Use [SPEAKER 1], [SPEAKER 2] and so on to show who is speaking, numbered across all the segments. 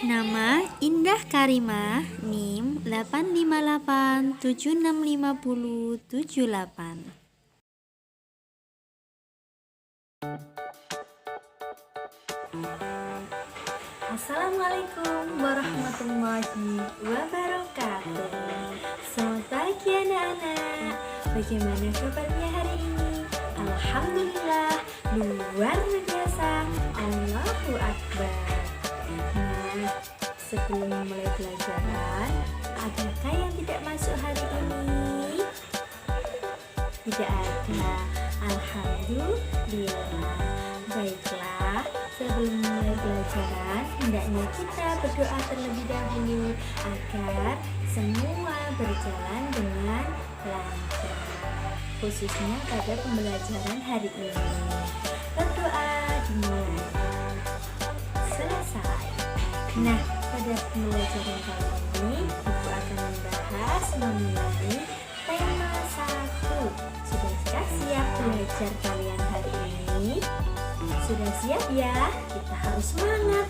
[SPEAKER 1] Nama Indah Karimah, NIM 858765078. Assalamualaikum warahmatullahi wabarakatuh. Selamat pagi anak-anak. Bagaimana kabarnya hari ini? Alhamdulillah, luar biasa. Allahu Akbar. Nah, sebelum mulai pelajaran, adakah yang tidak masuk hari ini? Tidak ada. Alhamdulillah. Baiklah, sebelum mulai pelajaran, hendaknya kita berdoa terlebih dahulu agar semua berjalan dengan lancar, khususnya pada pembelajaran hari ini. Berdoa dimulai. Selesai. Nah, pada pembelajaran kali ini, Ibu akan membahas mengenai tema 1. Sudahkah siap belajar kalian hari ini? Sudah siap ya? Kita harus semangat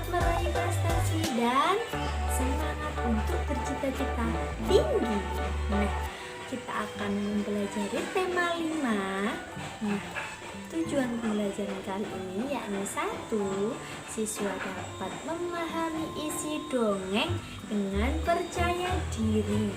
[SPEAKER 1] meraih prestasi dan semangat untuk bercita-cita tinggi. Nah, kita akan mempelajari tema 5. Nah, tujuan pembelajaran kali ini yakni 1. Siswa dapat memahami isi dongeng dengan percaya diri.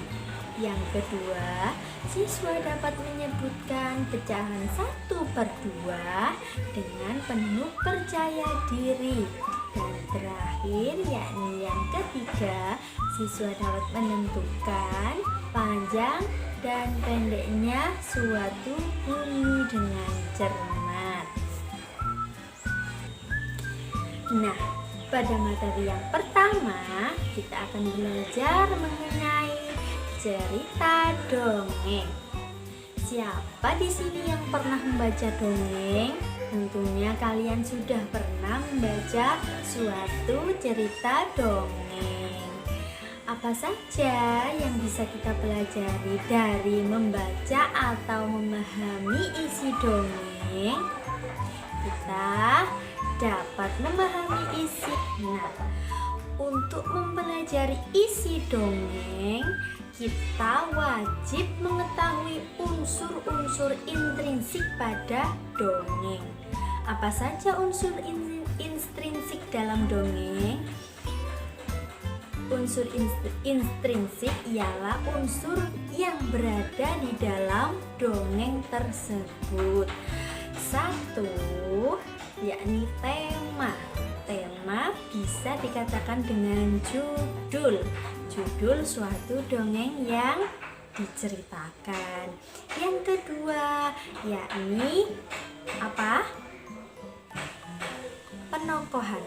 [SPEAKER 1] Yang kedua, siswa dapat menyebutkan pecahan 1/2 dengan penuh percaya diri. Dan terakhir, yakni yang ketiga, siswa dapat menentukan panjang dan pendeknya suatu bunyi dengan cermat. Nah, pada materi yang pertama, kita akan belajar mengenai cerita dongeng. Siapa di sini yang pernah membaca dongeng? Tentunya kalian sudah pernah membaca suatu cerita dongeng. Apa saja yang bisa kita pelajari dari membaca atau memahami isi dongeng? Kita dapat memahami isi. Nah, untuk mempelajari isi dongeng, kita wajib mengetahui unsur-unsur intrinsik pada dongeng. Apa saja unsur intrinsik dalam dongeng? Unsur intrinsik ialah unsur yang berada di dalam dongeng tersebut. 1, yakni tema. Tema bisa dikatakan dengan judul suatu dongeng yang diceritakan. Yang kedua, yakni apa? Penokohan.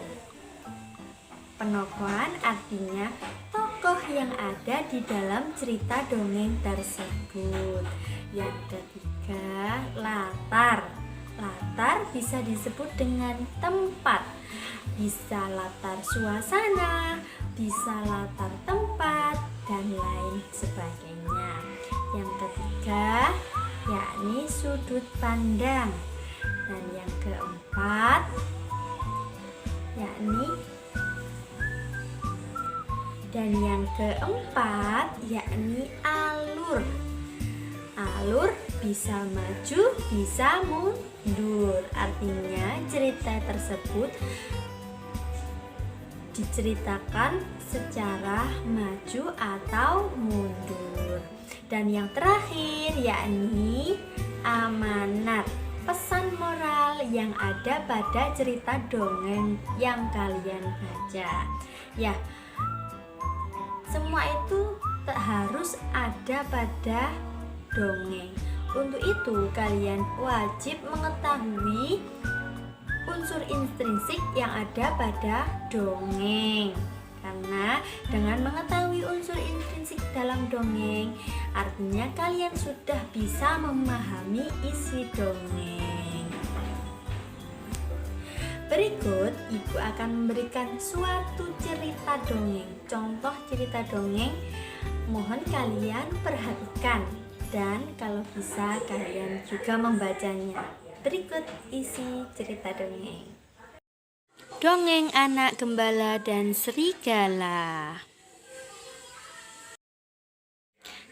[SPEAKER 1] Penokohan artinya tokoh yang ada di dalam cerita dongeng tersebut. Yang ketiga, latar. Latar bisa disebut dengan tempat, bisa latar suasana, bisa latar tempat, dan lain sebagainya. Yang ketiga, yakni sudut pandang. Dan yang keempat, yakni alur. Alur bisa maju, bisa mundur. Artinya cerita tersebut diceritakan secara maju atau mundur. Dan yang terakhir yakni amanat, pesan moral yang ada pada cerita dongeng yang kalian baca. Ya, semua itu tak harus ada pada dongeng. Untuk itu kalian wajib mengetahui unsur intrinsik yang ada pada dongeng. Karena dengan mengetahui unsur intrinsik dalam dongeng, artinya kalian sudah bisa memahami isi dongeng. Berikut Ibu akan memberikan suatu cerita dongeng. Contoh cerita dongeng, mohon kalian perhatikan dan kalau bisa kalian juga membacanya. Berikut isi cerita dongeng. Dongeng Anak Gembala dan Serigala.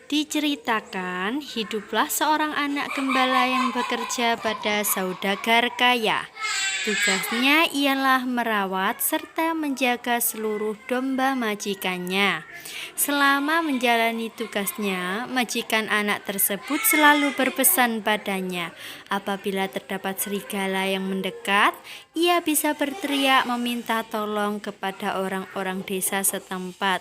[SPEAKER 1] Diceritakan, hiduplah seorang anak gembala yang bekerja pada saudagar kaya. Tugasnya ialah merawat serta menjaga seluruh domba majikannya. Selama menjalani tugasnya, majikan anak tersebut selalu berpesan padanya. Apabila terdapat serigala yang mendekat, ia bisa berteriak meminta tolong kepada orang-orang desa setempat.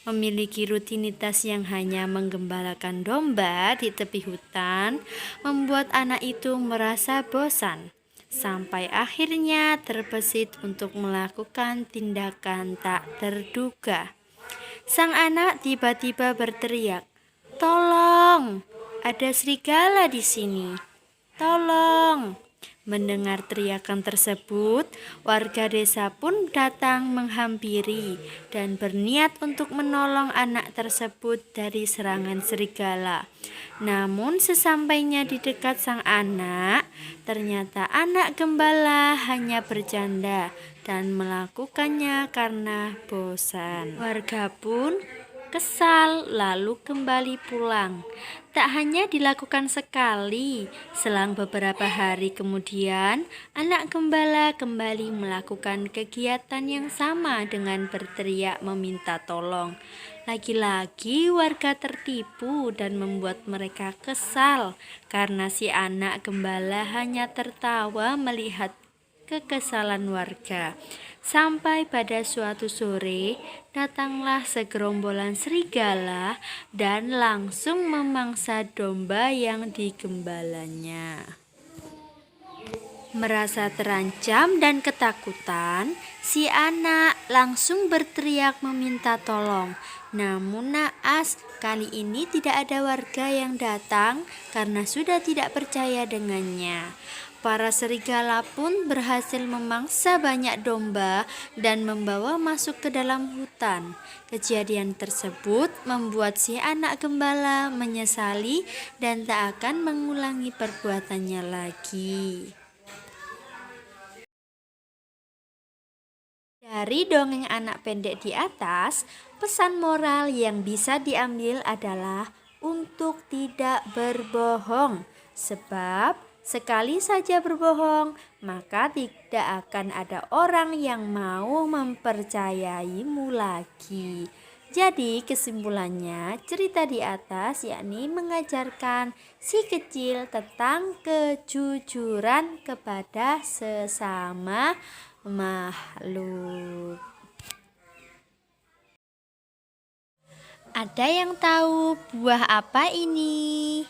[SPEAKER 1] Memiliki rutinitas yang hanya menggembalakan domba di tepi hutan membuat anak itu merasa bosan, sampai akhirnya terbesit untuk melakukan tindakan tak terduga. Sang anak tiba-tiba berteriak, "Tolong, ada serigala di sini. Tolong!" Mendengar teriakan tersebut, warga desa pun datang menghampiri dan berniat untuk menolong anak tersebut dari serangan serigala. Namun sesampainya di dekat sang anak, ternyata anak gembala hanya bercanda dan melakukannya karena bosan. Warga pun kesal lalu kembali pulang. Tak hanya dilakukan sekali, selang beberapa hari kemudian anak gembala kembali melakukan kegiatan yang sama dengan berteriak meminta tolong. Lagi-lagi warga tertipu dan membuat mereka kesal karena si anak gembala hanya tertawa melihat kekesalan warga. Sampai pada suatu sore, datanglah segerombolan serigala dan langsung memangsa domba yang digembalanya. Merasa terancam dan ketakutan, si anak langsung berteriak meminta tolong. Namun naas, kali ini tidak ada warga yang datang karena sudah tidak percaya dengannya. Para serigala pun berhasil memangsa banyak domba dan membawa masuk ke dalam hutan. Kejadian tersebut membuat si anak gembala menyesali dan tak akan mengulangi perbuatannya lagi. Dari dongeng anak pendek di atas, pesan moral yang bisa diambil adalah untuk tidak berbohong, sebab sekali saja berbohong, maka tidak akan ada orang yang mau mempercayaimu lagi. Jadi kesimpulannya, cerita di atas yakni mengajarkan si kecil tentang kejujuran kepada sesama makhluk. Ada yang tahu buah apa ini?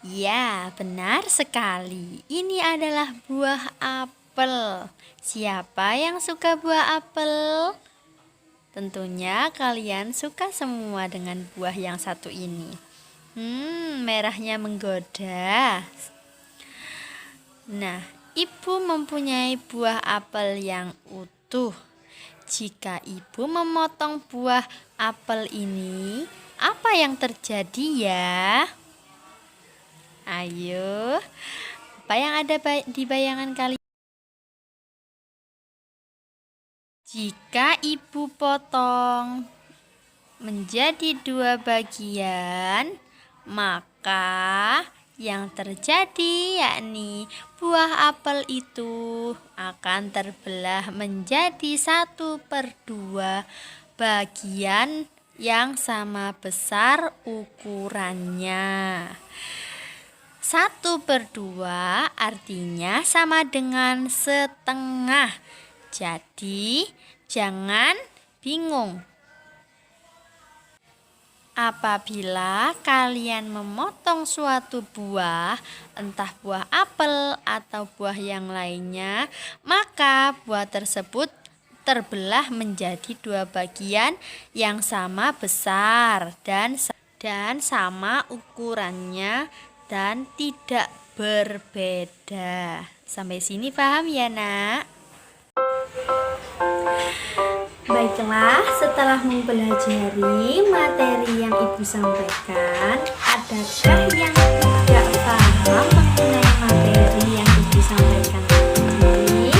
[SPEAKER 1] Ya, benar sekali. Ini adalah buah apel. Siapa yang suka buah apel? Tentunya kalian suka semua dengan buah yang satu ini. Merahnya menggoda. Nah, ibu mempunyai buah apel yang utuh. Jika ibu memotong buah apel ini, apa yang terjadi ya? Ayo, apa yang ada di bayangan kalian? Jika ibu potong menjadi 2 bagian, maka yang terjadi yakni buah apel itu akan terbelah menjadi 1/2 bagian yang sama besar ukurannya. 1/2 artinya sama dengan setengah. Jadi jangan bingung. Apabila kalian memotong suatu buah, entah buah apel atau buah yang lainnya, maka buah tersebut terbelah menjadi 2 bagian yang sama besar dan sama ukurannya dan tidak berbeda. Sampai sini paham ya, Nak? Baiklah, setelah mempelajari materi yang Ibu sampaikan, adakah yang tidak paham mengenai materi yang Ibu sampaikan tadi?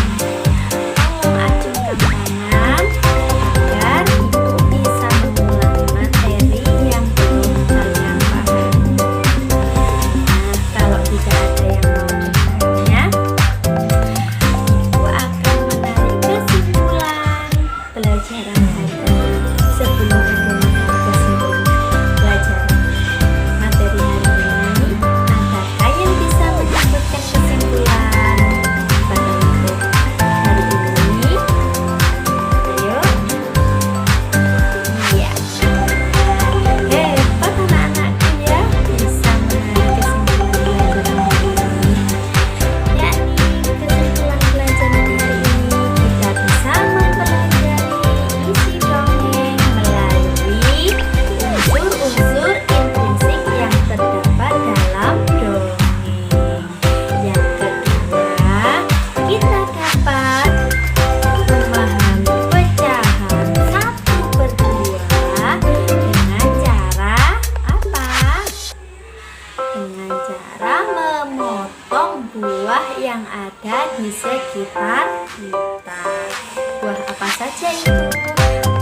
[SPEAKER 1] saja itu.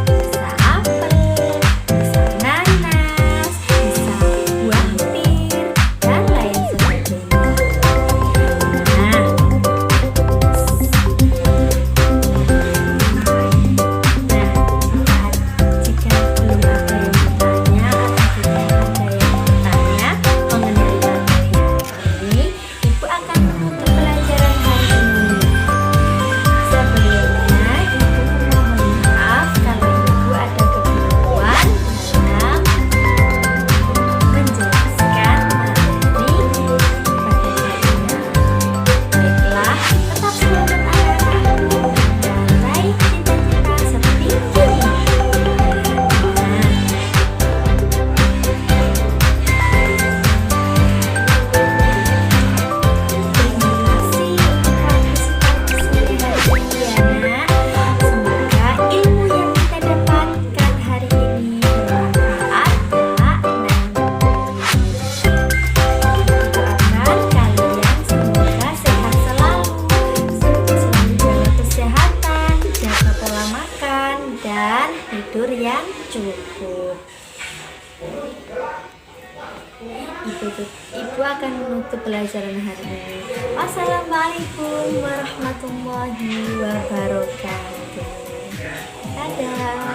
[SPEAKER 1] Bisa apel, bisa nanas, bisa buah pir, dan lain sebagainya. Nah, jika belum ada yang bertanya atau jika ada yang bertanya mengenai materi ini, Ibu akan menutup pelajaran hari ini. Sebelumnya, Ibu memohon maaf kalau Ibu ada kekeliruan dalam menjelaskan materi pada kalian. Baiklah, tetap semangat anak-anak dan raih cita-cita seperti ini. Terima kasih untuk partisipasi hari ini ya, Nak. Semoga ilmu yang kita dapatkan hari ini bermanfaat kelak nanti. Doakan kalian semoga sehat selalu, selalu jaga kesehatan, jaga pola makan, dan tidur yang cukup. Ibu akan menutup pelajaran hari ini. Wassalamualaikum warahmatullahi wabarakatuh. Dadah.